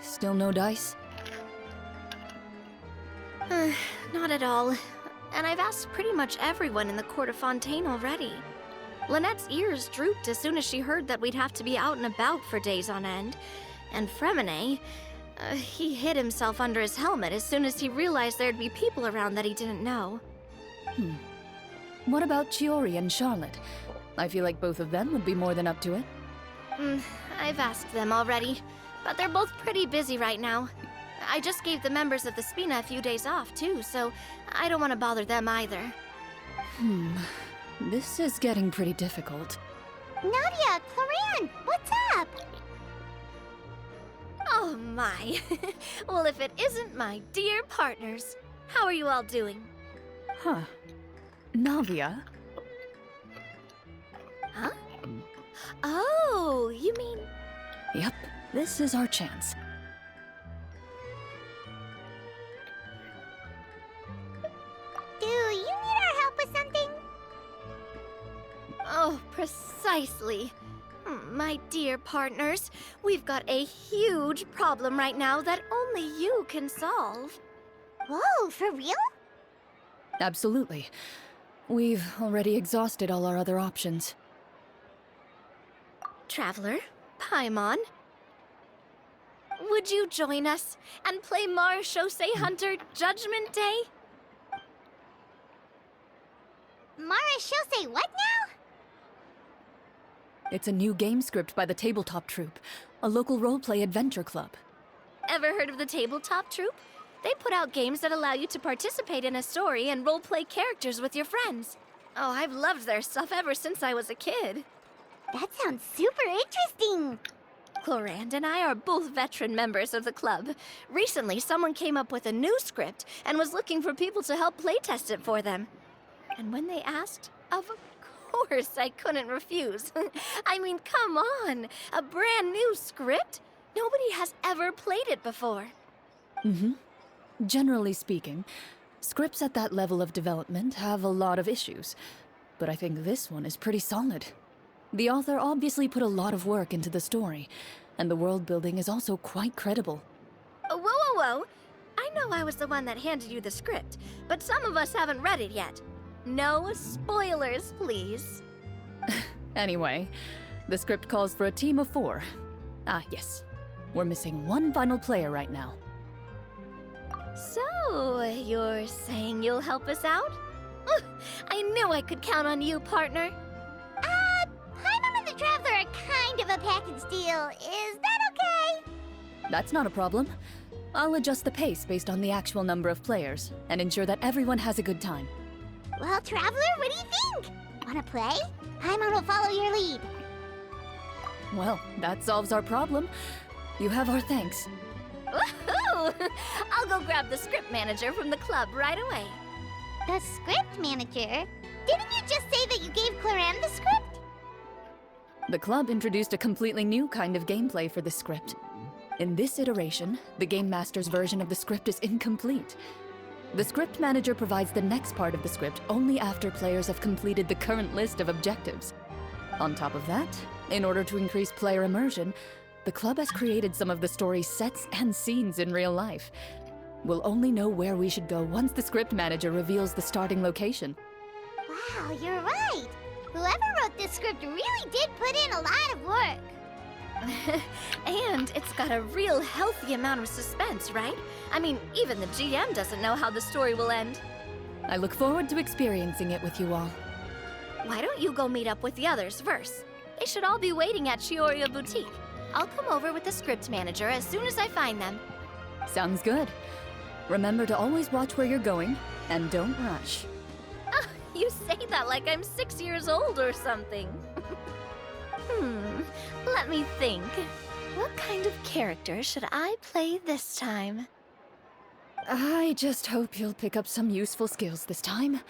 Still no dice? Not at all. And I've asked pretty much everyone in the court of Fontaine already. Lynette's ears drooped as soon as she heard that we'd have to be out and about for days on end. And Fremine, he hid himself under his helmet as soon as he realized there'd be people around that he didn't know. What about Chiori and Charlotte? I feel like both of them would be more than up to it. I've asked them already, but they're both pretty busy right now. I just gave the members of the Spina a few days off, too, so I don't want to bother them either. This is getting pretty difficult. Nadia, Clorinde, what's up? Oh my. Well, if it isn't my dear partners. How are you all doing? Huh. Navia? Huh? Oh, you mean... Yep, this is our chance. Do you need our help with something? Oh, precisely. My dear partners, we've got a huge problem right now that only you can solve. Whoa, for real? Absolutely. We've already exhausted all our other options. Traveler, Paimon, would you join us and play Marechaussee Hunter Judgment Day? Marechaussee what now? It's a new game script by the Tabletop Troupe, a local roleplay adventure club. Ever heard of the Tabletop Troupe? They put out games that allow you to participate in a story and roleplay characters with your friends. Oh, I've loved their stuff ever since I was a kid. That sounds super interesting. Clorinde and I are both veteran members of the club. Recently, someone came up with a new script and was looking for people to help playtest it for them. And when they asked, of course I couldn't refuse. I mean, come on! A brand new script? Nobody has ever played it before. Generally speaking, scripts at that level of development have a lot of issues, but I think this one is pretty solid. The author obviously put a lot of work into the story, and the world building is also quite credible. Whoa, whoa, whoa! I know I was the one that handed you the script, but some of us haven't read it yet. No spoilers, please. Anyway, the script calls for a team of 4. Ah, yes. We're missing one final player right now. So, you're saying you'll help us out? I knew I could count on you, partner. Paimon and the Traveler are kind of a package deal. Is that okay? That's not a problem. I'll adjust the pace based on the actual number of players, and ensure that everyone has a good time. Well, Traveler, what do you think? Wanna play? Paimon will follow your lead. Well, that solves our problem. You have our thanks. Woohoo! I'll go grab the script manager from the club right away. The script manager? Didn't you just say that you gave Clorinde the script? The club introduced a completely new kind of gameplay for the script. In this iteration, the Game Master's version of the script is incomplete. The script manager provides the next part of the script only after players have completed the current list of objectives. On top of that, in order to increase player immersion, the club has created some of the story's sets and scenes in real life. We'll only know where we should go once the script manager reveals the starting location. Wow, you're right. Whoever wrote this script really did put in a lot of work. And it's got a real healthy amount of suspense, right? I mean, even the GM doesn't know how the story will end. I look forward to experiencing it with you all. Why don't you go meet up with the others first? They should all be waiting at Chioria Boutique. I'll come over with the script manager as soon as I find them. Sounds good. Remember to always watch where you're going, and don't rush. You say that like I'm 6 years old or something. Let me think. What kind of character should I play this time? I just hope you'll pick up some useful skills this time.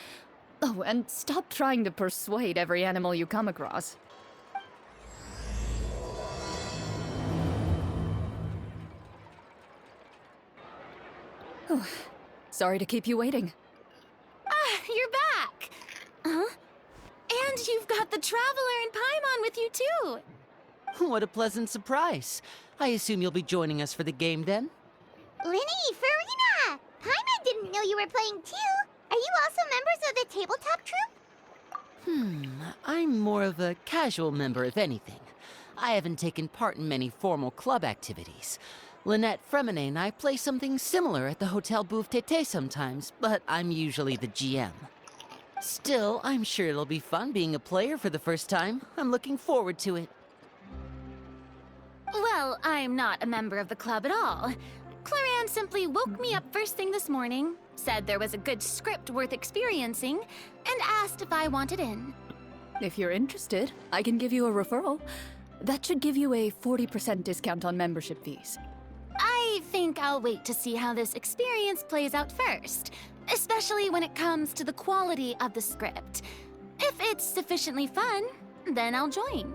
Oh, and stop trying to persuade every animal you come across. Oh, sorry to keep you waiting. You're back! Huh? And you've got the Traveler and Paimon with you, too! What a pleasant surprise. I assume you'll be joining us for the game then? Linny, Farina! Paimon didn't know you were playing too. Are you also members of the tabletop troupe? I'm more of a casual member, if anything. I haven't taken part in many formal club activities. Lynette Fremine and I play something similar at the Hotel Bouffe Tété sometimes, but I'm usually the GM. Still, I'm sure it'll be fun being a player for the first time. I'm looking forward to it. Well, I'm not a member of the club at all. Clorinde simply woke me up first thing this morning, said there was a good script worth experiencing, and asked if I wanted in. If you're interested, I can give you a referral. That should give you a 40% discount on membership fees. I think I'll wait to see how this experience plays out first, especially when it comes to the quality of the script. If it's sufficiently fun, then I'll join.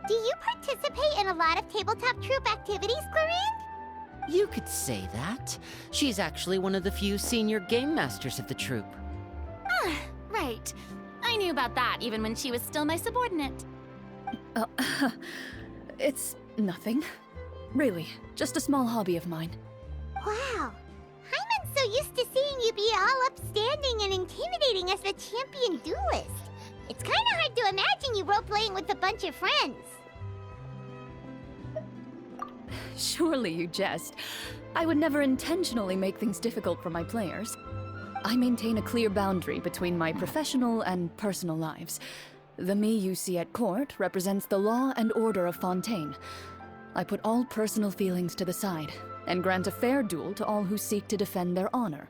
Do you participate in a lot of tabletop troupe activities, Clorinde? You could say that. She's actually one of the few senior game masters of the troupe. Right. I knew about that even when she was still my subordinate. It's nothing. Really, just a small hobby of mine. Wow. Hyman's so used to seeing you be all upstanding and intimidating as the champion duelist. It's kind of hard to imagine you role-playing with a bunch of friends. Surely you jest. I would never intentionally make things difficult for my players. I maintain a clear boundary between my professional and personal lives. The me you see at court represents the law and order of Fontaine. I put all personal feelings to the side and grant a fair duel to all who seek to defend their honor.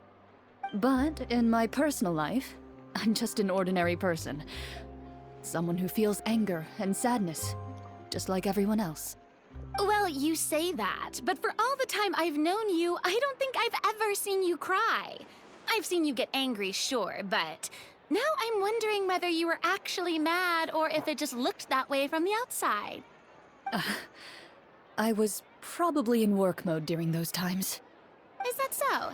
But in my personal life, I'm just an ordinary person. Someone who feels anger and sadness, just like everyone else. Well, you say that, but for all the time I've known you, I don't think I've ever seen you cry. I've seen you get angry, sure, but now I'm wondering whether you were actually mad or if it just looked that way from the outside. I was probably in work mode during those times. Is that so?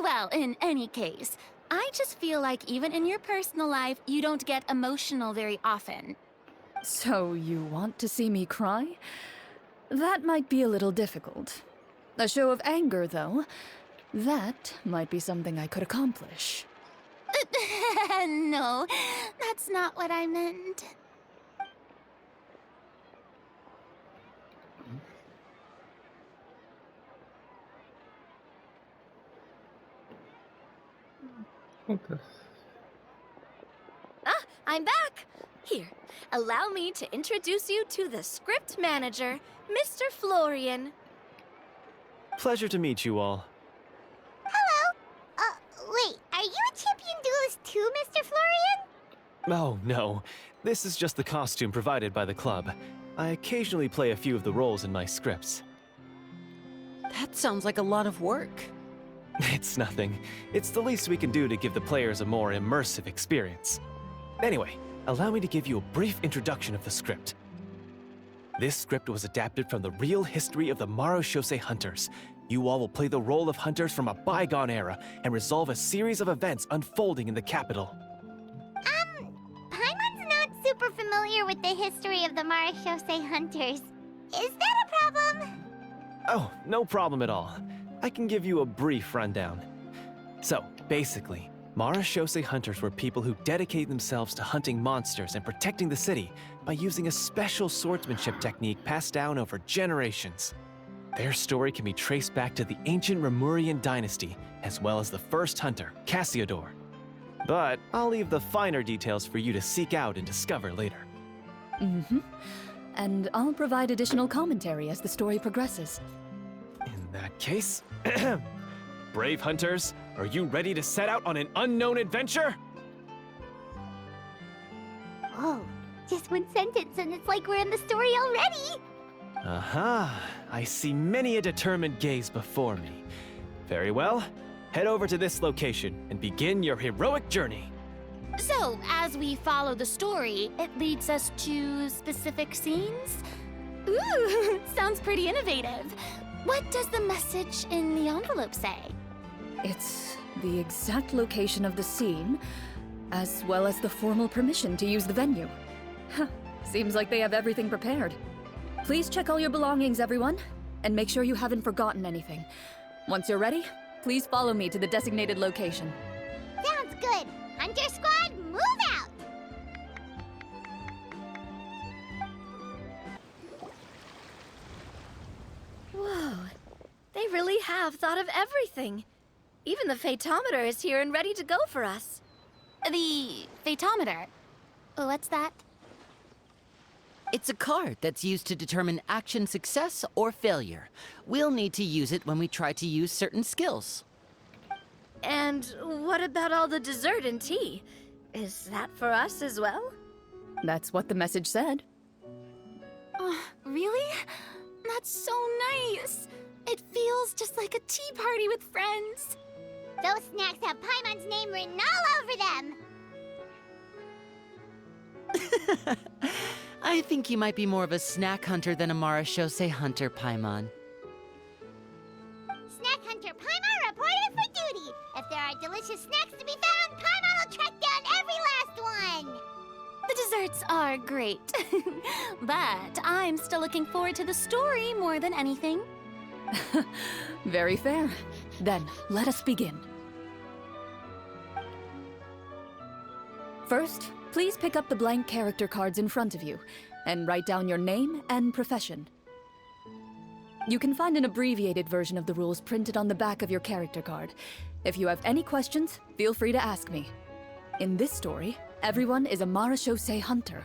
Well, in any case, I just feel like even in your personal life, you don't get emotional very often. So you want to see me cry? That might be a little difficult. A show of anger, though, that might be something I could accomplish. No, that's not what I meant. Okay. Ah, I'm back! Here, allow me to introduce you to the script manager, Mr. Florian. Pleasure to meet you all. Hello. Wait, are you a champion duelist too, Mr. Florian? Oh, no. This is just the costume provided by the club. I occasionally play a few of the roles in my scripts. That sounds like a lot of work. It's nothing. It's the least we can do to give the players a more immersive experience. Anyway, allow me to give you a brief introduction of the script. This script was adapted from the real history of the Marechaussee Hunters. You all will play the role of hunters from a bygone era and resolve a series of events unfolding in the capital. Paimon's not super familiar with the history of the Marechaussee Hunters. Is that a problem? Oh, no problem at all. I can give you a brief rundown. So, basically, Marechaussee Hunters were people who dedicated themselves to hunting monsters and protecting the city by using a special swordsmanship technique passed down over generations. Their story can be traced back to the ancient Remurian dynasty, as well as the first hunter, Cassiodor. But I'll leave the finer details for you to seek out and discover later. Mm-hmm. And I'll provide additional commentary as the story progresses. In that case, brave hunters, are you ready to set out on an unknown adventure? Whoa, just one sentence and it's like we're in the story already! Aha, I see many a determined gaze before me. Very well, head over to this location and begin your heroic journey. So, as we follow the story, it leads us to specific scenes? Ooh, sounds pretty innovative. What does the message in the envelope say? It's the exact location of the scene, as well as the formal permission to use the venue. Huh, seems like they have everything prepared. Please check all your belongings, everyone. and make sure you haven't forgotten anything. Once you're ready, please follow me to the designated location. Sounds good. Hunter Squad, move out! Whoa. They really have thought of everything. Even the Fatometer is here and ready to go for us. The Fatometer? What's that? It's a card that's used to determine action success or failure. We'll need to use it when we try to use certain skills. And what about all the dessert and tea? Is that for us as well? That's what the message said. Oh, really? That's so nice. It feels just like a tea party with friends. Those snacks have Paimon's name written all over them! I think you might be more of a snack hunter than a Marashose hunter, Paimon. Snack Hunter Paimon reported for duty! If there are delicious snacks to be found, Paimon will track down every last one! The desserts are great, but I'm still looking forward to the story more than anything. Very fair. Then, let us begin. First, please pick up the blank character cards in front of you, and write down your name and profession. You can find an abbreviated version of the rules printed on the back of your character card. If you have any questions, feel free to ask me. In this story, everyone is a Marashose hunter.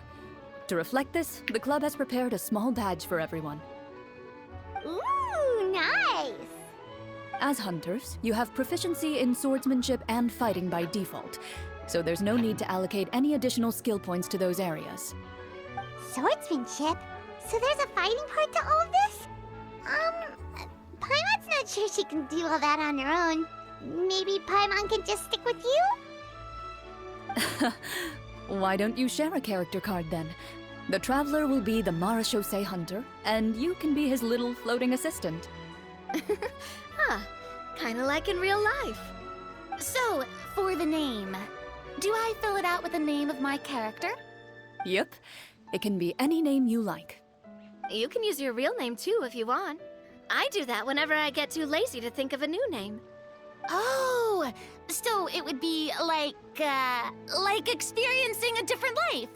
To reflect this, the club has prepared a small badge for everyone. Ooh, nice! As hunters, you have proficiency in swordsmanship and fighting by default, so there's no need to allocate any additional skill points to those areas. Swordsmanship? So there's a fighting part to all of this? Paimon's not sure she can do all that on her own. Maybe Paimon can just stick with you? Why don't you share a character card then? The Traveler will be the Marashose hunter, and you can be his little floating assistant. Huh. Kinda like in real life. So, for the name, do I fill it out with the name of my character? Yep. It can be any name you like. You can use your real name too if you want. I do that whenever I get too lazy to think of a new name. Oh, so it would be like experiencing a different life,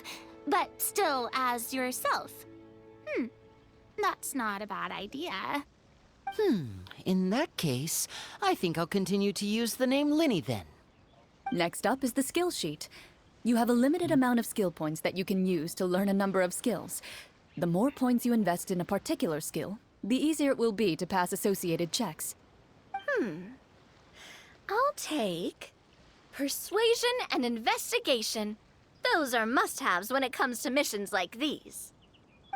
but still as yourself. That's not a bad idea. In that case, I think I'll continue to use the name Linny then. Next up is the skill sheet. You have a limited amount of skill points that you can use to learn a number of skills. The more points you invest in a particular skill, the easier it will be to pass associated checks. I'll take persuasion and investigation. Those are must-haves when it comes to missions like these.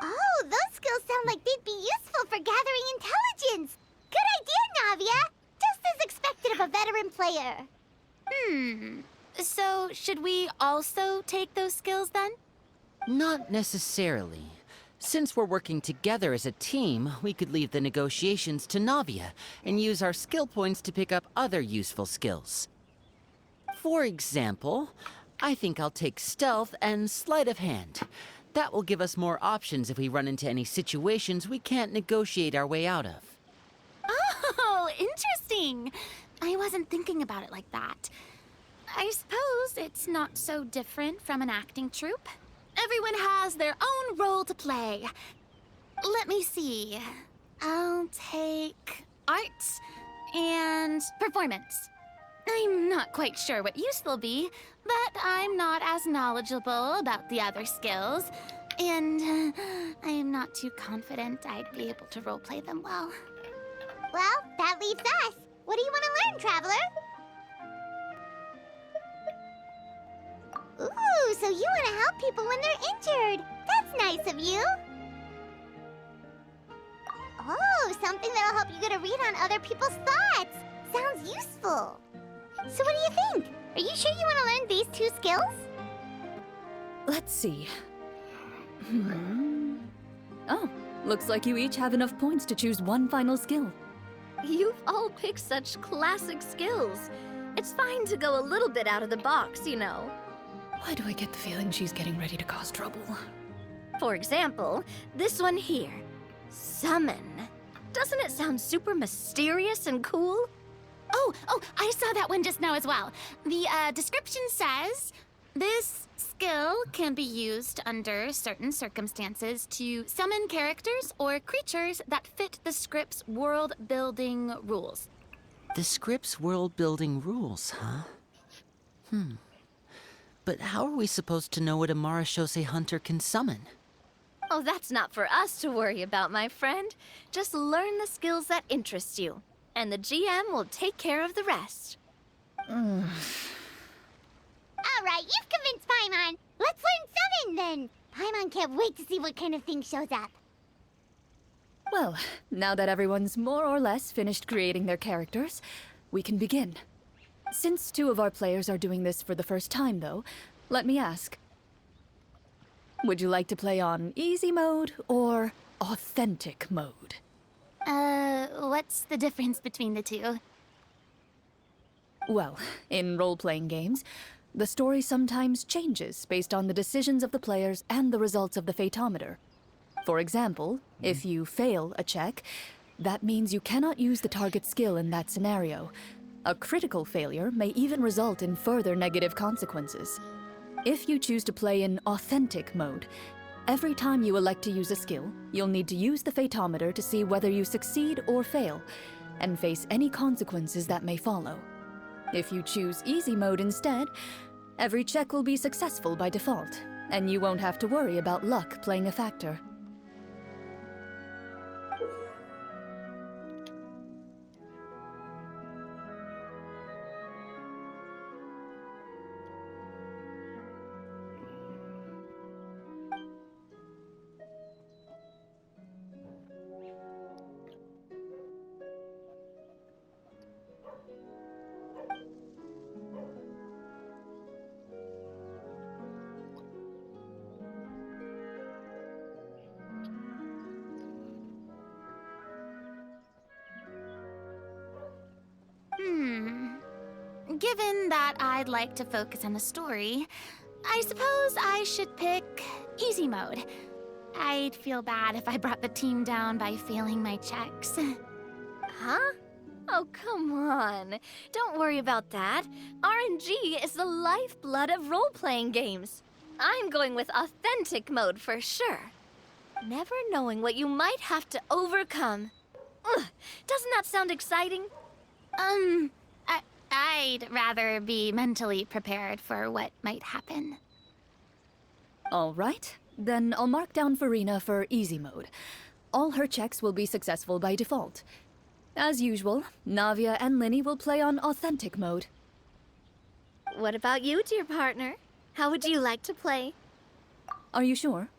Oh, those skills sound like they'd be useful for gathering intelligence! Good idea, Navia! Just as expected of a veteran player. So should we also take those skills then? Not necessarily. Since we're working together as a team, we could leave the negotiations to Navia and use our skill points to pick up other useful skills. For example, I think I'll take stealth and sleight of hand. That will give us more options if we run into any situations we can't negotiate our way out of. Oh, interesting. I wasn't thinking about it like that. I suppose it's not so different from an acting troupe. Everyone has their own role to play. Let me see. I'll take arts and performance. I'm not quite sure what use they'll be, but I'm not as knowledgeable about the other skills, and I'm not too confident I'd be able to roleplay them well. Well, that leaves us. What do you want to learn, Traveler? Ooh, so you want to help people when they're injured. That's nice of you. Oh, something that'll help you get a read on other people's thoughts. Sounds useful. So what do you think? Are you sure you want to learn these 2 skills? Let's see. Oh, looks like you each have enough points to choose one final skill. You've all picked such classic skills. It's fine to go a little bit out of the box, you know. Why do I get the feeling she's getting ready to cause trouble? For example, this one here. Summon. Doesn't it sound super mysterious and cool? Oh, I saw that one just now as well. The description says, this skill can be used under certain circumstances to summon characters or creatures that fit the script's world-building rules. The script's world-building rules, huh? But how are we supposed to know what a Marashose hunter can summon? Oh, that's not for us to worry about, my friend. Just learn the skills that interest you, and the GM will take care of the rest. Alright, you've convinced Paimon. Let's learn summon then. Paimon can't wait to see what kind of thing shows up. Well, now that everyone's more or less finished creating their characters, we can begin. Since 2 of our players are doing this for the first time, though, let me ask. Would you like to play on easy mode or authentic mode? What's the difference between the two? Well, in role-playing games, the story sometimes changes based on the decisions of the players and the results of the Fatometer. For example, if you fail a check, that means you cannot use the target skill in that scenario. A critical failure may even result in further negative consequences. If you choose to play in authentic mode, every time you elect to use a skill, you'll need to use the Fatometer to see whether you succeed or fail, and face any consequences that may follow. If you choose easy mode instead, every check will be successful by default, and you won't have to worry about luck playing a factor. Given that I'd like to focus on the story, I suppose I should pick easy mode. I'd feel bad if I brought the team down by failing my checks. Huh? Oh, come on. Don't worry about that. RNG is the lifeblood of role-playing games. I'm going with authentic mode for sure. Never knowing what you might have to overcome. Ugh, doesn't that sound exciting? I'd rather be mentally prepared for what might happen. All right, then I'll mark down Farina for easy mode. All her checks will be successful by default. As usual, Navia and Linny will play on authentic mode. What about you, dear partner? How would you like to play? Are you sure?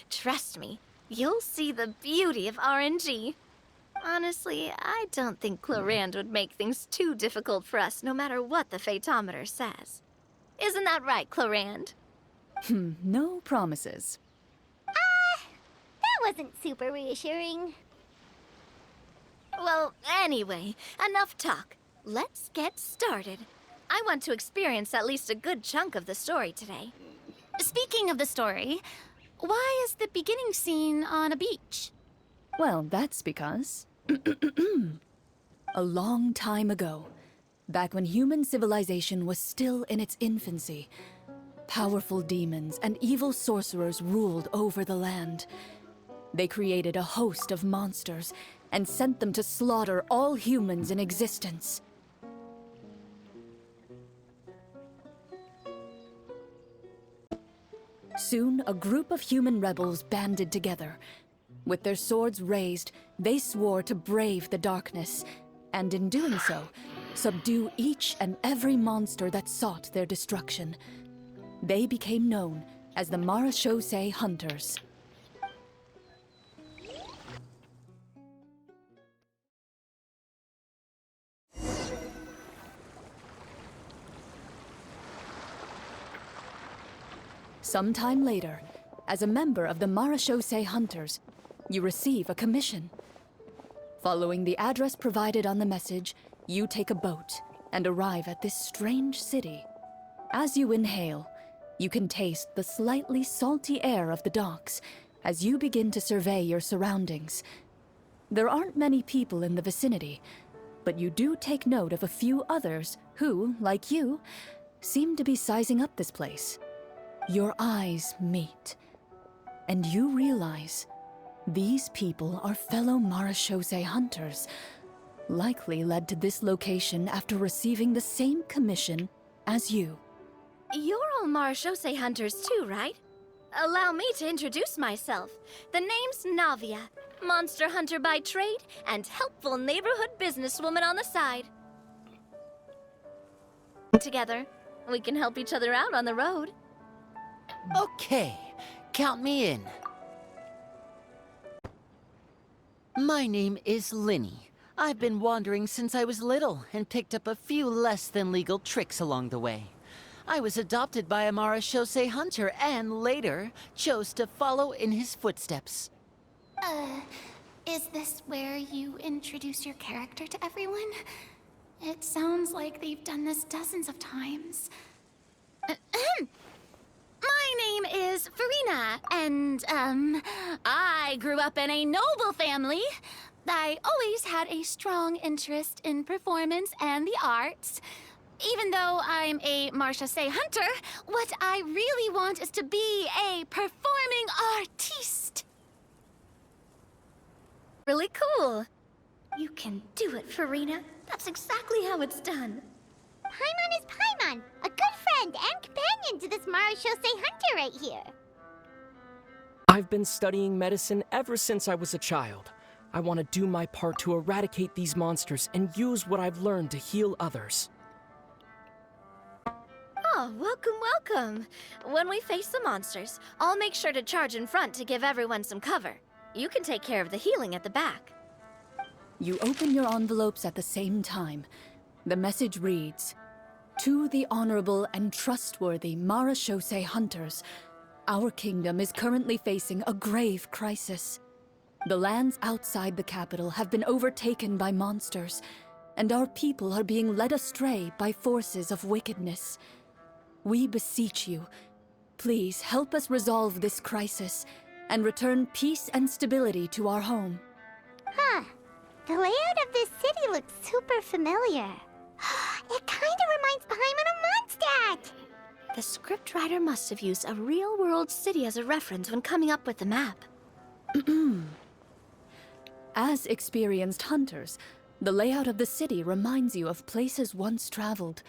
Trust me, you'll see the beauty of RNG. Honestly, I don't think Clorinde would make things too difficult for us, no matter what the Fatometer says. Isn't that right, Clorinde? No promises. That wasn't super reassuring. Well, anyway, enough talk. Let's get started. I want to experience at least a good chunk of the story today. Speaking of the story, why is the beginning scene on a beach? Well, that's because... a long time ago, back when human civilization was still in its infancy, powerful demons and evil sorcerers ruled over the land. They created a host of monsters and sent them to slaughter all humans in existence. Soon, a group of human rebels banded together. With their swords raised, they swore to brave the darkness, and in doing so, subdue each and every monster that sought their destruction. They became known as the Marashose Hunters. Sometime later, as a member of the Marashose Hunters, you receive a commission. Following the address provided on the message, you take a boat and arrive at this strange city. As you inhale, you can taste the slightly salty air of the docks as you begin to survey your surroundings. There aren't many people in the vicinity, but you do take note of a few others who, like you, seem to be sizing up this place. Your eyes meet, and you realize these people are fellow marechaussee hunters, likely led to this location after receiving the same commission as you. You're all marechaussee hunters too, right? Allow me to introduce myself. The name's Navia, monster hunter by trade and helpful neighborhood businesswoman on the side. Together, we can help each other out on the road. Okay, count me in. My name is Linny. I've been wandering since I was little and picked up a few less than legal tricks along the way. I was adopted by a marechaussee hunter and later chose to follow in his footsteps. Is this where you introduce your character to everyone? It sounds like they've done this dozens of times. My name is Farina, and, I grew up in a noble family. I always had a strong interest in performance and the arts. Even though I'm a marechaussee hunter, what I really want is to be a performing artiste. Really cool. You can do it, Farina. That's exactly how it's done. Paimon is Paimon, a good friend and companion to this marechaussee hunter right here. I've been studying medicine ever since I was a child. I want to do my part to eradicate these monsters and use what I've learned to heal others. Oh, welcome, welcome. When we face the monsters, I'll make sure to charge in front to give everyone some cover. You can take care of the healing at the back. You open your envelopes at the same time. The message reads, "To the honorable and trustworthy marechaussee hunters, our kingdom is currently facing a grave crisis. The lands outside the capital have been overtaken by monsters, and our people are being led astray by forces of wickedness. We beseech you, please help us resolve this crisis and return peace and stability to our home." Huh. The layout of this city looks super familiar. It kinda reminds Paimon of Mondstadt! The scriptwriter must have used a real-world city as a reference when coming up with the map. As experienced hunters, the layout of the city reminds you of places once traveled.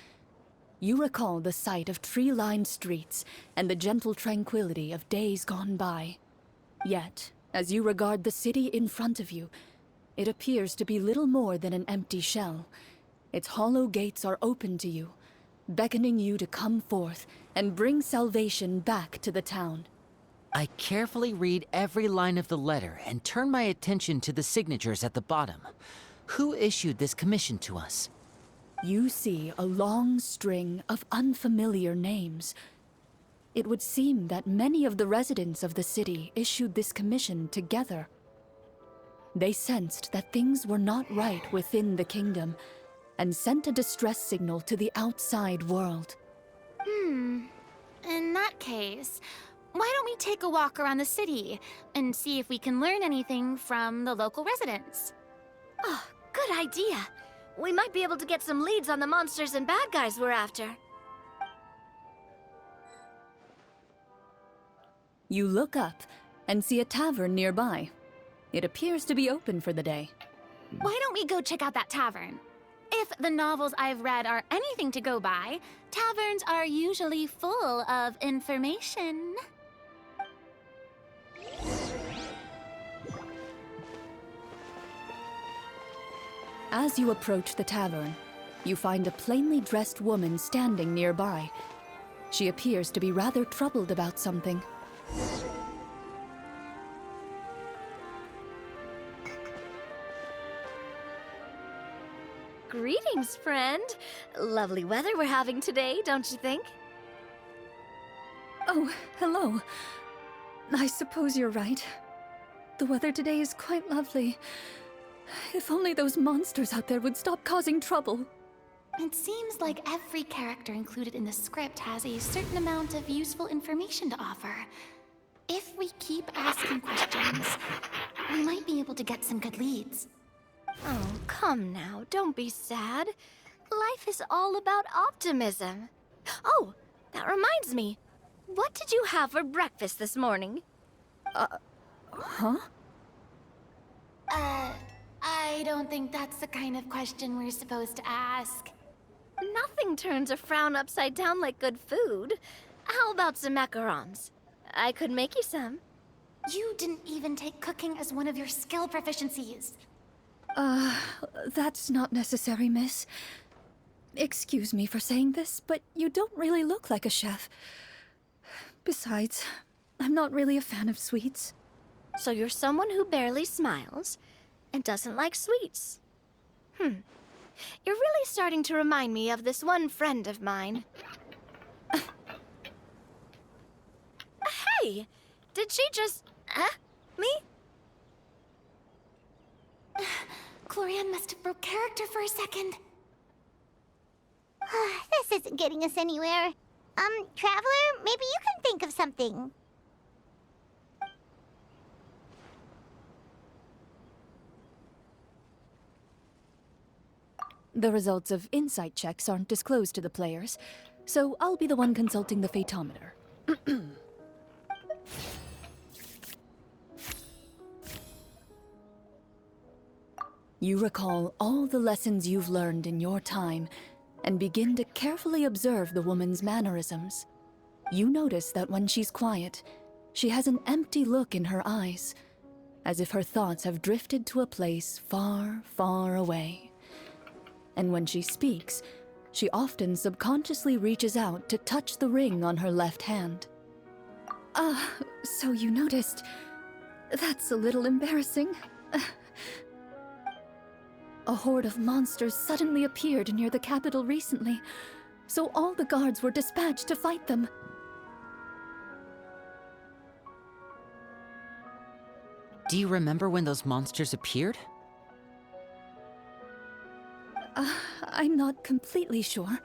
You recall the sight of tree-lined streets and the gentle tranquility of days gone by. Yet, as you regard the city in front of you, it appears to be little more than an empty shell. Its hollow gates are open to you, beckoning you to come forth and bring salvation back to the town. I carefully read every line of the letter and turn my attention to the signatures at the bottom. Who issued this commission to us? You see a long string of unfamiliar names. It would seem that many of the residents of the city issued this commission together. They sensed that things were not right within the kingdom and sent a distress signal to the outside world. In that case, why don't we take a walk around the city and see if we can learn anything from the local residents? Oh, good idea. We might be able to get some leads on the monsters and bad guys we're after. You look up and see a tavern nearby. It appears to be open for the day. Why don't we go check out that tavern? If the novels I've read are anything to go by, taverns are usually full of information. As you approach the tavern, you find a plainly dressed woman standing nearby. She appears to be rather troubled about something. Greetings, friend. Lovely weather we're having today, don't you think? Oh, hello. I suppose you're right. The weather today is quite lovely. If only those monsters out there would stop causing trouble. It seems like every character included in the script has a certain amount of useful information to offer. If we we keep asking questions, we might be able to get some good leads. Oh, come now, don't be sad. Life is all about optimism. Oh, that reminds me. What did you have for breakfast this morning? Huh? I don't think that's the kind of question we're supposed to ask. Nothing turns a frown upside down like good food. How about some macarons? I could make you some. You didn't even take cooking as one of your skill proficiencies. That's not necessary, miss. Excuse me for saying this, but you don't really look like a chef. Besides, I'm not really a fan of sweets. So you're someone who barely smiles and doesn't like sweets. You're really starting to remind me of this one friend of mine. Hey! Did she just... me? Clorinde must have broke character for a second. This isn't getting us anywhere. Traveler, maybe you can think of something. The results of insight checks aren't disclosed to the players, so I'll be the one consulting the phaetometer. You recall all the lessons you've learned in your time and begin to carefully observe the woman's mannerisms. You notice that when she's quiet, she has an empty look in her eyes, as if her thoughts have drifted to a place far, far away. And when she speaks, she often subconsciously reaches out to touch the ring on her left hand. So you noticed. That's a little embarrassing. A horde of monsters suddenly appeared near the capital recently, so all the guards were dispatched to fight them. Do you remember when those monsters appeared? I'm not completely sure.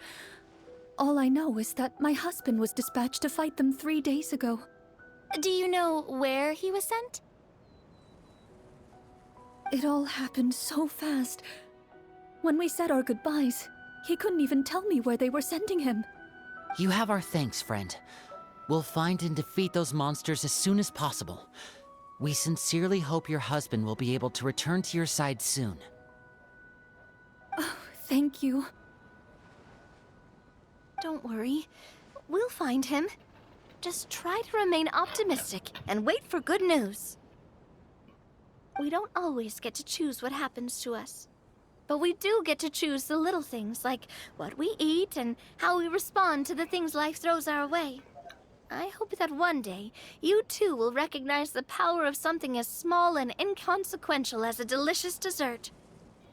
All I know is that my husband was dispatched to fight them 3 days ago. Do you know where he was sent? It all happened so fast. When we said our goodbyes, he couldn't even tell me where they were sending him. You have our thanks, friend. We'll find and defeat those monsters as soon as possible. We sincerely hope your husband will be able to return to your side soon. Oh, thank you. Don't worry. We'll find him. Just try to remain optimistic and wait for good news. We don't always get to choose what happens to us. But we do get to choose the little things, like what we eat and how we respond to the things life throws our way. I hope that one day, you too will recognize the power of something as small and inconsequential as a delicious dessert.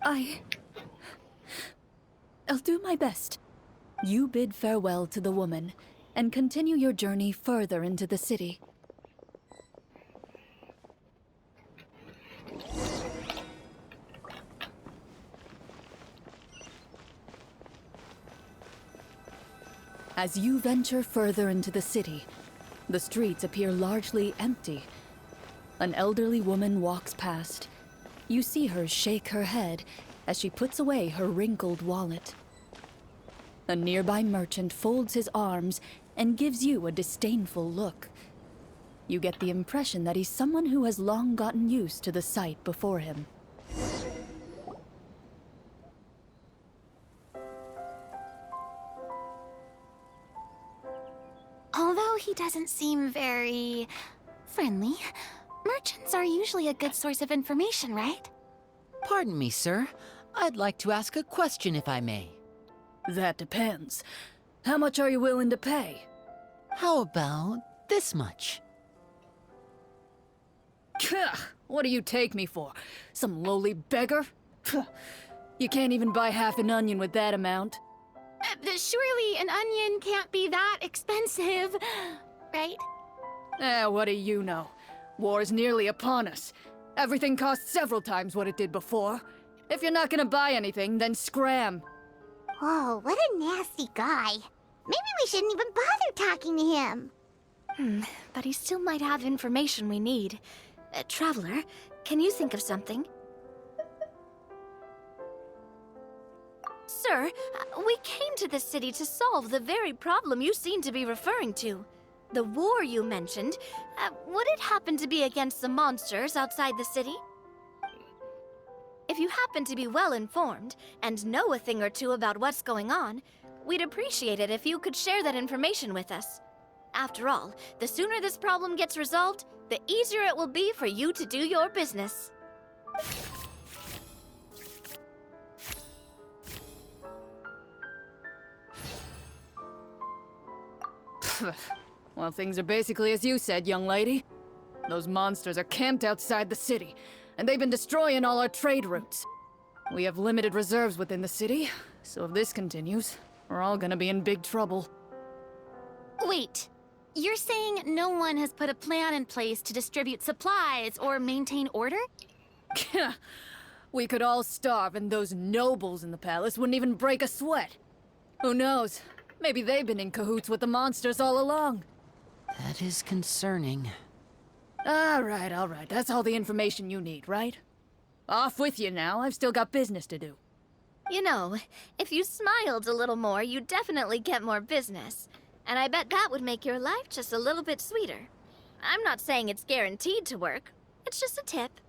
I'll do my best. You bid farewell to the woman, and continue your journey further into the city. As you venture further into the city, the streets appear largely empty. An elderly woman walks past. You see her shake her head as she puts away her wrinkled wallet. A nearby merchant folds his arms and gives you a disdainful look. You get the impression that he's someone who has long gotten used to the sight before him. Although he doesn't seem very friendly, merchants are usually a good source of information, right? Pardon me, sir. I'd like to ask a question if I may. That depends. How much are you willing to pay? How about this much? What do you take me for? Some lowly beggar? You can't even buy half an onion with that amount. Surely an onion can't be that expensive, right? What do you know? War's nearly upon us. Everything costs several times what it did before. If you're not gonna buy anything, then scram. Whoa, what a nasty guy. Maybe we shouldn't even bother talking to him. But he still might have information we need. Traveler, can you think of something? Sir, we came to this city to solve the very problem you seem to be referring to. The war you mentioned, would it happen to be against the monsters outside the city? If you happen to be well informed and know a thing or two about what's going on, we'd appreciate it if you could share that information with us. After all, the sooner this problem gets resolved, the easier it will be for you to do your business. Well, things are basically as you said, young lady. Those monsters are camped outside the city, and they've been destroying all our trade routes. We have limited reserves within the city, so if this continues, we're all gonna be in big trouble. Wait, you're saying no one has put a plan in place to distribute supplies or maintain order? We could all starve, and those nobles in the palace wouldn't even break a sweat. Who knows? Maybe they've been in cahoots with the monsters all along. That is concerning. All right. That's all the information you need, right? Off with you now. I've still got business to do. You know, if you smiled a little more, you'd definitely get more business. And I bet that would make your life just a little bit sweeter. I'm not saying it's guaranteed to work. It's just a tip.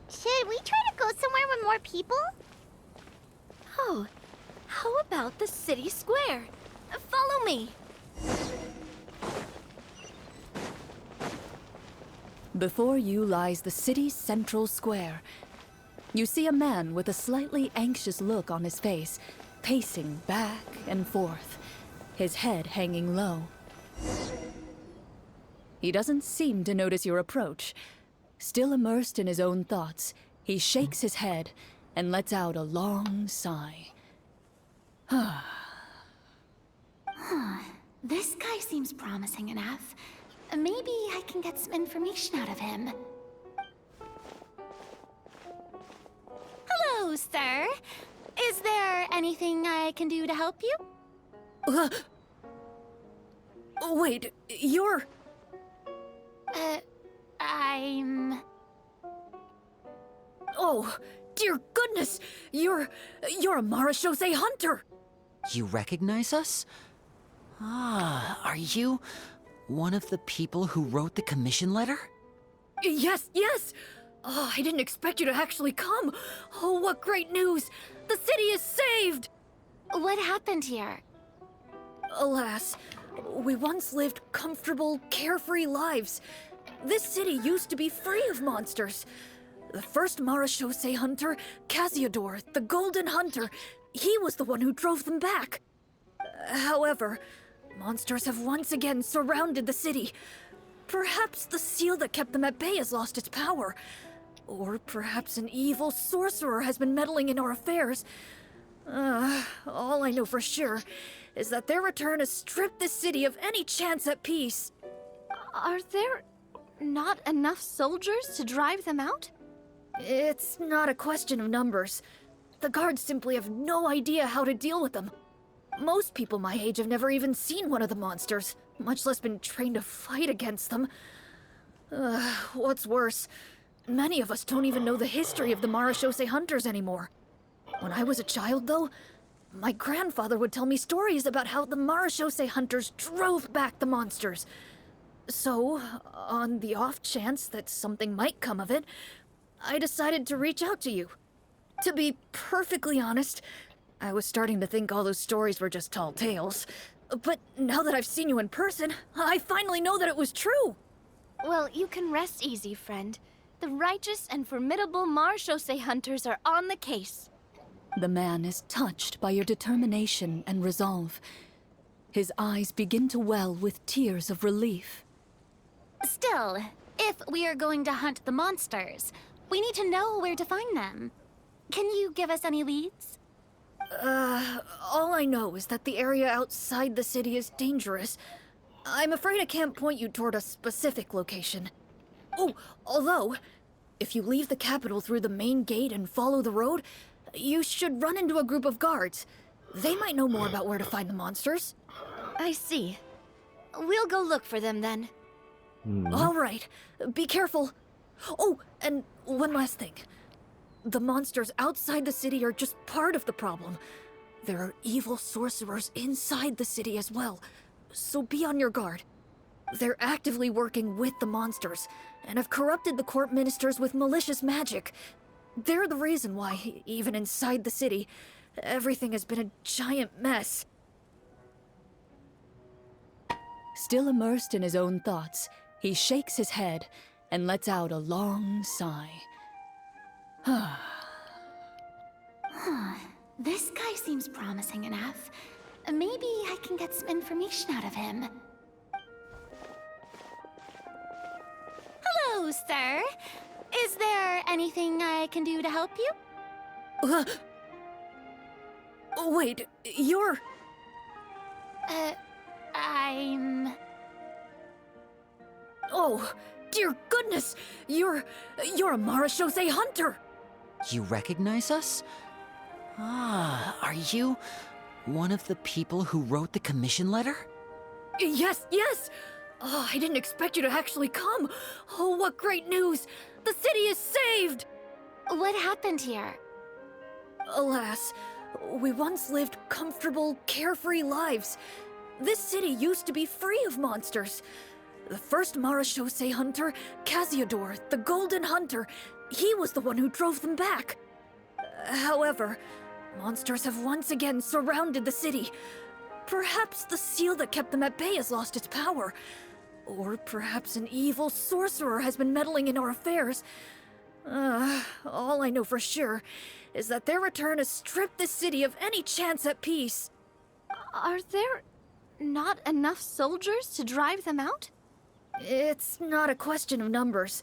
Should we try to go somewhere with more people? Oh, how about the city square? Follow me. Before you lies the city's central square. You see a man with a slightly anxious look on his face, pacing back and forth, his head hanging low. He doesn't seem to notice your approach. Still immersed in his own thoughts, he shakes his head and lets out a long sigh. This guy seems promising enough. Maybe I can get some information out of him. Hello, sir. Is there anything I can do to help you? Wait, you're... I'm... Oh, dear goodness! You're a Marashose hunter! You recognize us? Ah, are you one of the people who wrote the commission letter? Yes! Oh, I didn't expect you to actually come! Oh, what great news! The city is saved! What happened here? Alas, we once lived comfortable, carefree lives. This city used to be free of monsters. The first Marashose hunter, Casiodor, the Golden Hunter, he was the one who drove them back. However, monsters have once again surrounded the city. Perhaps the seal that kept them at bay has lost its power. Or perhaps an evil sorcerer has been meddling in our affairs. All I know for sure is that their return has stripped the city of any chance at peace. Are there not enough soldiers to drive them out? It's not a question of numbers. The guards simply have no idea how to deal with them. Most people my age have never even seen one of the monsters, much less been trained to fight against them. What's worse, many of us don't even know the history of the Marashose hunters anymore. When I was a child, though, my grandfather would tell me stories about how the Marashose hunters drove back the monsters. So, on the off chance that something might come of it, I decided to reach out to you. To be perfectly honest, I was starting to think all those stories were just tall tales. But now that I've seen you in person, I finally know that it was true! Well, you can rest easy, friend. The righteous and formidable Marashose hunters are on the case. The man is touched by your determination and resolve. His eyes begin to well with tears of relief. Still, if we are going to hunt the monsters, we need to know where to find them. Can you give us any leads? All I know is that the area outside the city is dangerous. I'm afraid I can't point you toward a specific location. Oh, although, if you leave the capital through the main gate and follow the road, you should run into a group of guards. They might know more about where to find the monsters. I see. We'll go look for them then. All right. Be careful. Oh, and one last thing. The monsters outside the city are just part of the problem. There are evil sorcerers inside the city as well, so be on your guard. They're actively working with the monsters, and have corrupted the court ministers with malicious magic. They're the reason why, even inside the city, everything has been a giant mess. Still immersed in his own thoughts, he shakes his head and lets out a long sigh. This guy seems promising enough. Maybe I can get some information out of him. Hello, sir. Is there anything I can do to help you? Wait, you're... I'm... Oh, dear goodness! You're a Marashose hunter! You recognize us? Ah, are you one of the people who wrote the commission letter? Yes, yes! Oh, I didn't expect you to actually come. Oh, what great news! The city is saved! What happened here? Alas, we once lived comfortable, carefree lives. This city used to be free of monsters. The first Marashose hunter, Casiodor, the Golden Hunter, he was the one who drove them back. However, monsters have once again surrounded the city. Perhaps the seal that kept them at bay has lost its power. Or perhaps an evil sorcerer has been meddling in our affairs. All I know for sure is that their return has stripped the city of any chance at peace. Are there not enough soldiers to drive them out? It's not a question of numbers.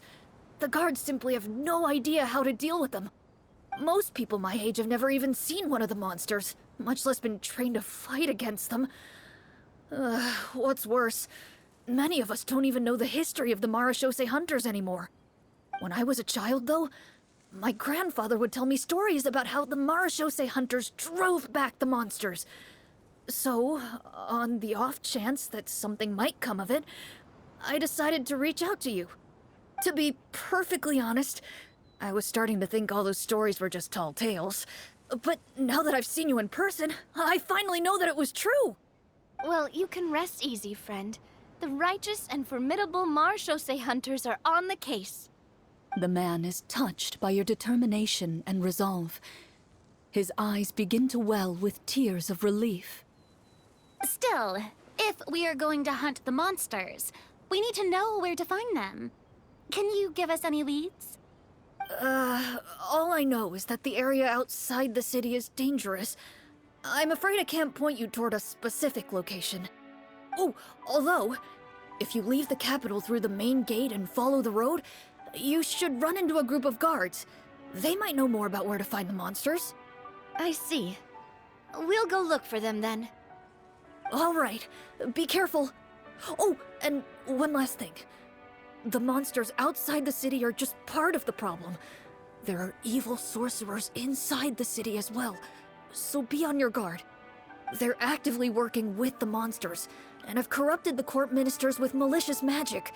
The guards simply have no idea how to deal with them. Most people my age have never even seen one of the monsters, much less been trained to fight against them. What's worse, many of us don't even know the history of the Marashose hunters anymore. When I was a child, though, my grandfather would tell me stories about how the Marashose hunters drove back the monsters. So, on the off chance that something might come of it, I decided to reach out to you. To be perfectly honest, I was starting to think all those stories were just tall tales. But now that I've seen you in person, I finally know that it was true! Well, you can rest easy, friend. The righteous and formidable Marashose hunters are on the case. The man is touched by your determination and resolve. His eyes begin to well with tears of relief. Still, if we are going to hunt the monsters, we need to know where to find them. Can you give us any leads? All I know is that the area outside the city is dangerous. I'm afraid I can't point you toward a specific location. Oh, although, if you leave the capital through the main gate and follow the road, you should run into a group of guards. They might know more about where to find the monsters. I see. We'll go look for them then. All right, be careful. Oh, and one last thing. The monsters outside the city are just part of the problem. There are evil sorcerers inside the city as well, so be on your guard. They're actively working with the monsters, and have corrupted the court ministers with malicious magic.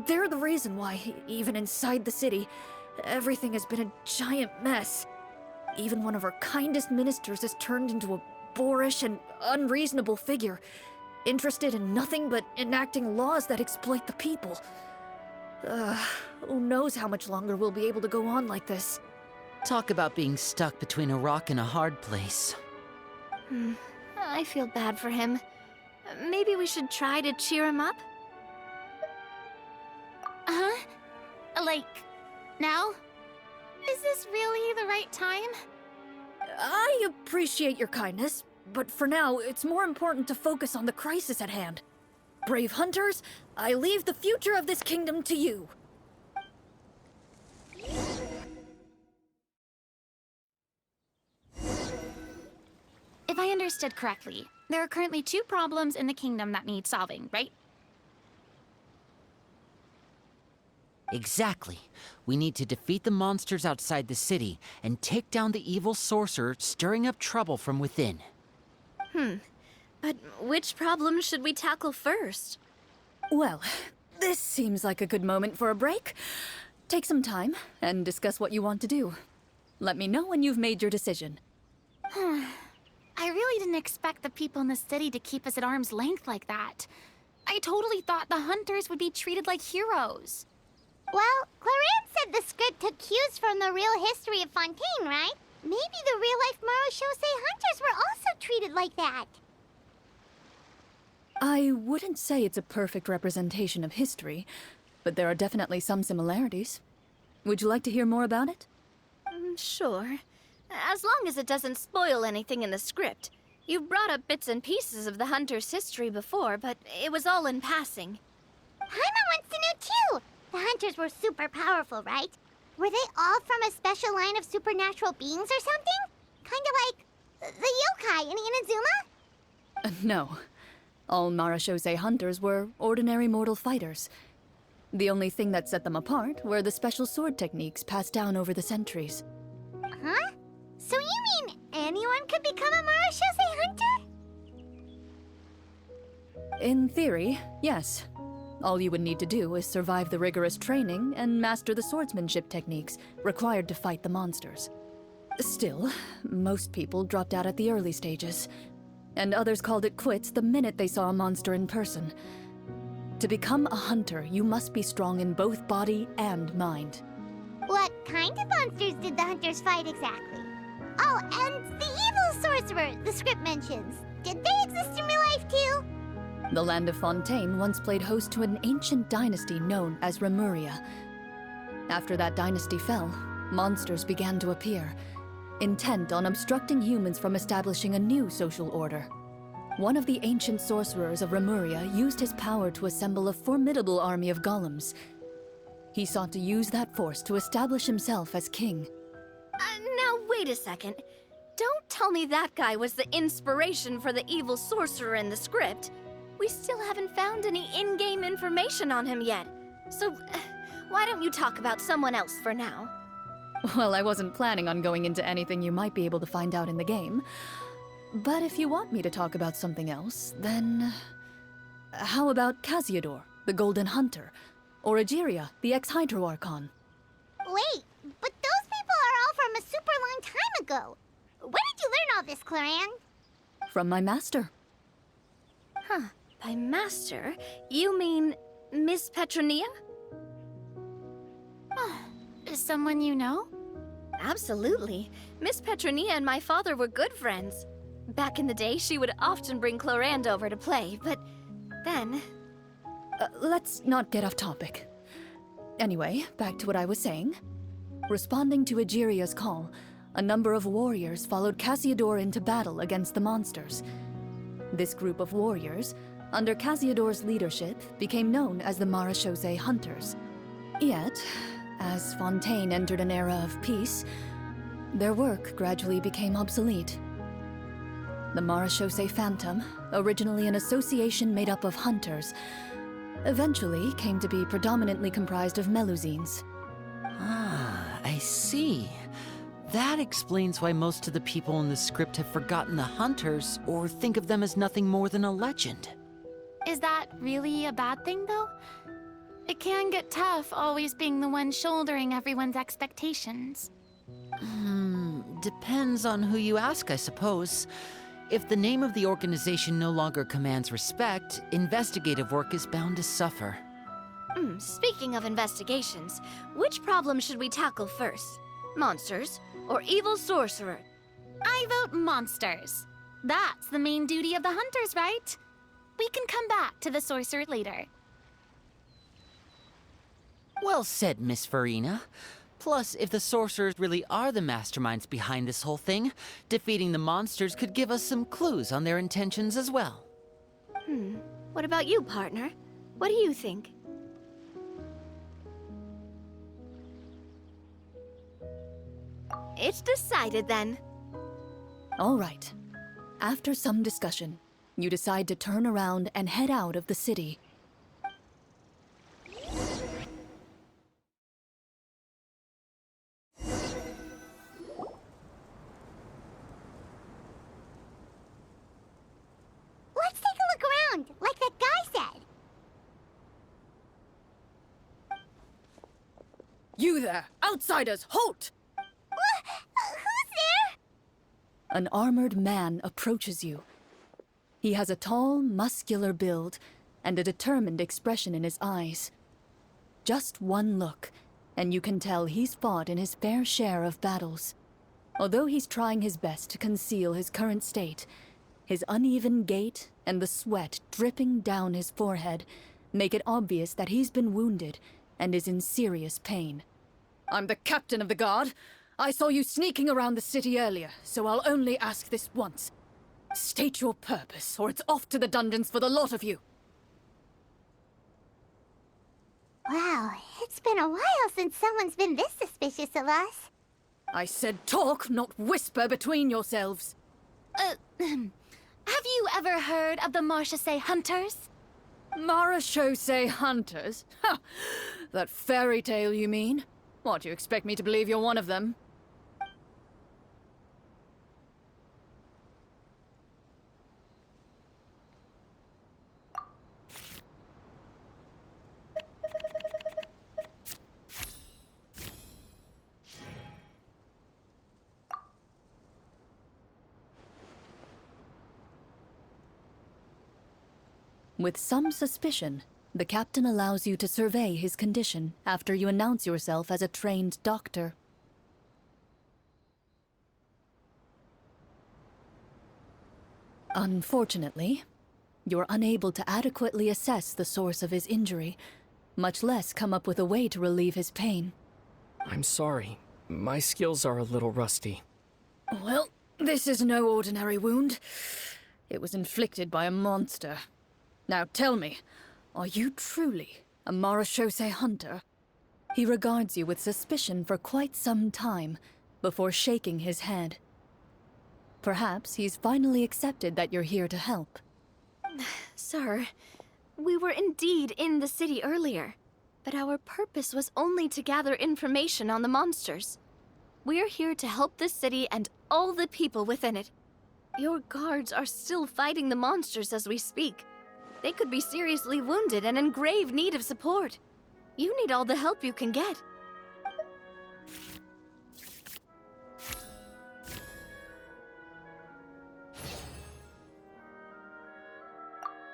They're the reason why, even inside the city, everything has been a giant mess. Even one of our kindest ministers has turned into a boorish and unreasonable figure, interested in nothing but enacting laws that exploit the people. Who knows how much longer we'll be able to go on like this. Talk about being stuck between a rock and a hard place. I feel bad for him. Maybe we should try to cheer him up? Huh? Like, now? Is this really the right time? I appreciate your kindness, but for now, it's more important to focus on the crisis at hand. Brave hunters, I leave the future of this kingdom to you. If I understood correctly, there are currently 2 problems in the kingdom that need solving, right? Exactly. We need to defeat the monsters outside the city and take down the evil sorcerer stirring up trouble from within. But which problem should we tackle first? Well, this seems like a good moment for a break. Take some time and discuss what you want to do. Let me know when you've made your decision. I really didn't expect the people in the city to keep us at arm's length like that. I totally thought the hunters would be treated like heroes. Well, Clorinde said the script took cues from the real history of Fontaine, right? Maybe the real-life Marashosei hunters were also treated like that. I wouldn't say it's a perfect representation of history, but there are definitely some similarities. Would you like to hear more about it? Sure. As long as it doesn't spoil anything in the script. You brought up bits and pieces of the hunter's history before, but it was all in passing. Paimon wants to know too! The hunters were super powerful, right? Were they all from a special line of supernatural beings or something? Kinda like the yokai in Inazuma? No. All Marashosei hunters were ordinary mortal fighters. The only thing that set them apart were the special sword techniques passed down over the centuries. Huh? So you mean anyone could become a Marashosei hunter? In theory, yes. All you would need to do is survive the rigorous training and master the swordsmanship techniques required to fight the monsters. Still, most people dropped out at the early stages, and others called it quits the minute they saw a monster in person. To become a hunter, you must be strong in both body and mind. What kind of monsters did the hunters fight exactly? Oh, and the evil sorcerer the script mentions. Did they exist in real life too? The land of Fontaine once played host to an ancient dynasty known as Remuria. After that dynasty fell, monsters began to appear, intent on obstructing humans from establishing a new social order. One of the ancient sorcerers of Remuria used his power to assemble a formidable army of golems. He sought to use that force to establish himself as king. Now wait a second. Don't tell me that guy was the inspiration for the evil sorcerer in the script. We still haven't found any in-game information on him yet. So, why don't you talk about someone else for now? Well, I wasn't planning on going into anything you might be able to find out in the game. But if you want me to talk about something else, then... How about Casiodor, the Golden Hunter? Or Egeria, the ex-Hydro Archon? Wait, but those people are all from a super long time ago. Where did you learn all this, Clorinde? From my master. Huh. By master, you mean Miss Petronia? Is someone you know? Absolutely. Miss Petronia and my father were good friends. Back in the day, she would often bring Clorinde over to play, but then... Let's not get off topic. Anyway, back to what I was saying. Responding to Egeria's call, a number of warriors followed Casiodor into battle against the monsters. This group of warriors, under Casiodor's leadership, became known as the Marashosei Hunters. Yet, as Fontaine entered an era of peace, their work gradually became obsolete. The Marashosei Phantom, originally an association made up of hunters, eventually came to be predominantly comprised of Melusines. Ah, I see. That explains why most of the people in the script have forgotten the hunters or think of them as nothing more than a legend. Is that really a bad thing, though? It can get tough always being the one shouldering everyone's expectations. Depends on who you ask, I suppose. If the name of the organization no longer commands respect, investigative work is bound to suffer. Speaking of investigations, which problem should we tackle first? Monsters or evil sorcerer? I vote monsters. That's the main duty of the hunters, right? We can come back to the sorcerer later. Well said, Miss Farina. Plus, if the sorcerers really are the masterminds behind this whole thing, defeating the monsters could give us some clues on their intentions as well. What about you, partner? What do you think? It's decided then. All right. After some discussion, you decide to turn around and head out of the city. You there! Outsiders, halt! Who's there? An armored man approaches you. He has a tall, muscular build and a determined expression in his eyes. Just one look, and you can tell he's fought in his fair share of battles. Although he's trying his best to conceal his current state, his uneven gait and the sweat dripping down his forehead make it obvious that he's been wounded and is in serious pain. I'm the captain of the guard. I saw you sneaking around the city earlier, so I'll only ask this once. State your purpose, or it's off to the dungeons for the lot of you. Wow, it's been a while since someone's been this suspicious of us. I said talk, not whisper between yourselves. Have you ever heard of the Marchese Hunters? Marachose hunters? Ha! That fairy tale, you mean? What, you expect me to believe you're one of them? With some suspicion, the captain allows you to survey his condition after you announce yourself as a trained doctor. Unfortunately, you're unable to adequately assess the source of his injury, much less come up with a way to relieve his pain. I'm sorry. My skills are a little rusty. Well, this is no ordinary wound. It was inflicted by a monster. Now tell me, are you truly a Marachose hunter? He regards you with suspicion for quite some time, before shaking his head. Perhaps he's finally accepted that you're here to help. Sir, we were indeed in the city earlier, but our purpose was only to gather information on the monsters. We're here to help the city and all the people within it. Your guards are still fighting the monsters as we speak. They could be seriously wounded and in grave need of support. You need all the help you can get.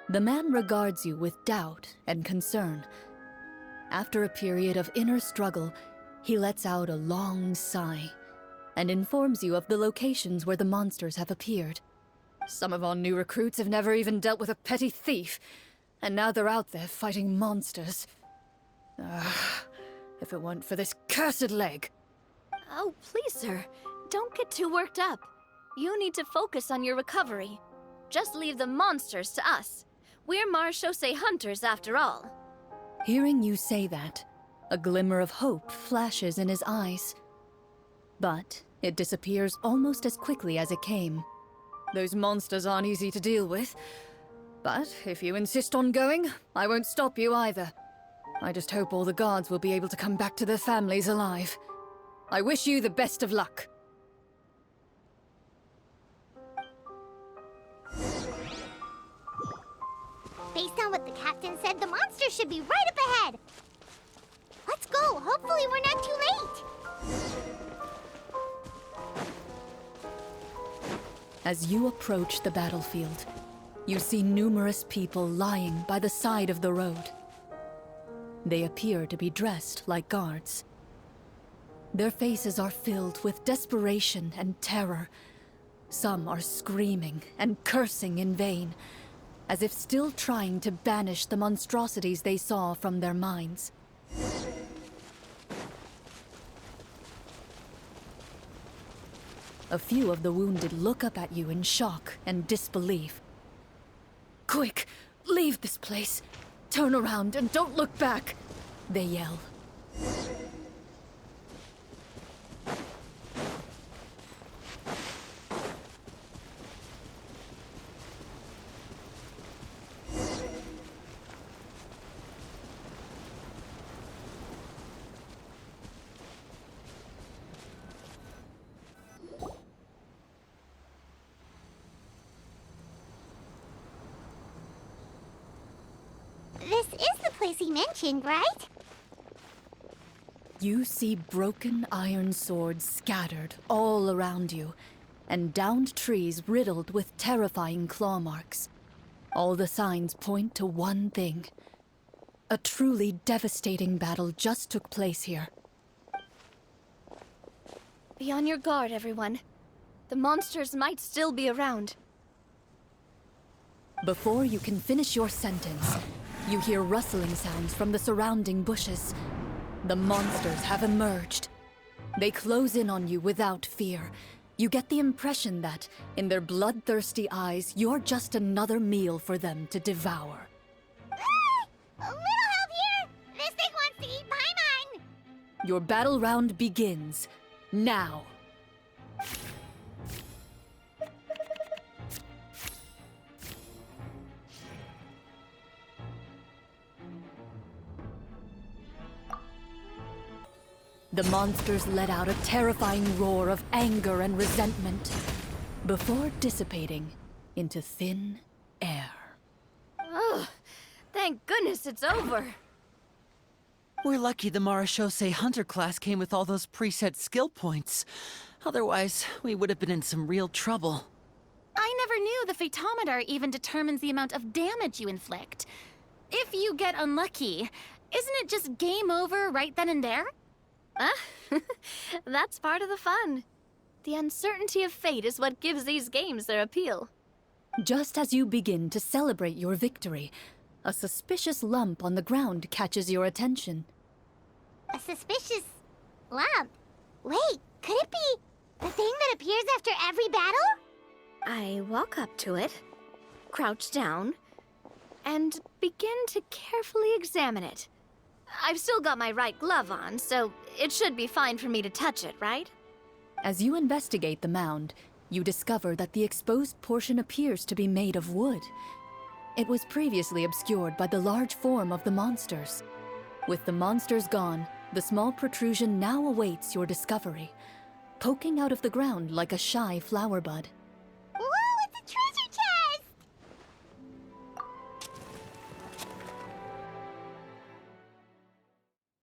The man regards you with doubt and concern. After a period of inner struggle, he lets out a long sigh and informs you of the locations where the monsters have appeared. Some of our new recruits have never even dealt with a petty thief, and now they're out there fighting monsters. If it weren't for this cursed leg. Oh, please, sir. Don't get too worked up. You need to focus on your recovery. Just leave the monsters to us. We're Marachose hunters, after all. Hearing you say that, a glimmer of hope flashes in his eyes. But it disappears almost as quickly as it came. Those monsters aren't easy to deal with. But if you insist on going, I won't stop you either. I just hope all the guards will be able to come back to their families alive. I wish you the best of luck. Based on what the captain said, the monster should be right up ahead. Let's go. Hopefully we're not too late. As you approach the battlefield, you see numerous people lying by the side of the road. They appear to be dressed like guards. Their faces are filled with desperation and terror. Some are screaming and cursing in vain, as if still trying to banish the monstrosities they saw from their minds. A few of the wounded look up at you in shock and disbelief. Quick, leave this place. Turn around and don't look back, they yell. This is the place he mentioned, right? You see broken iron swords scattered all around you, and downed trees riddled with terrifying claw marks. All the signs point to one thing. A truly devastating battle just took place here. Be on your guard, everyone. The monsters might still be around. Before you can finish your sentence, you hear rustling sounds from the surrounding bushes. The monsters have emerged. They close in on you without fear. You get the impression that, in their bloodthirsty eyes, you're just another meal for them to devour. A little help here! This thing wants to eat Paimon! Your battle round begins now. The monsters let out a terrifying roar of anger and resentment before dissipating into thin air. Ugh, thank goodness it's over. We're lucky the Marashose Hunter class came with all those preset skill points. Otherwise, we would have been in some real trouble. I never knew the Fatometer even determines the amount of damage you inflict. If you get unlucky, isn't it just game over right then and there? That's part of the fun. The uncertainty of fate is what gives these games their appeal. Just as you begin to celebrate your victory, a suspicious lump on the ground catches your attention. A suspicious lump. Wait, could it be the thing that appears after every battle? I walk up to it, crouch down, and begin to carefully examine it. I've still got my right glove on, so it should be fine for me to touch it, right? As you investigate the mound, you discover that the exposed portion appears to be made of wood. It was previously obscured by the large form of the monsters. With the monsters gone, the small protrusion now awaits your discovery, poking out of the ground like a shy flower bud.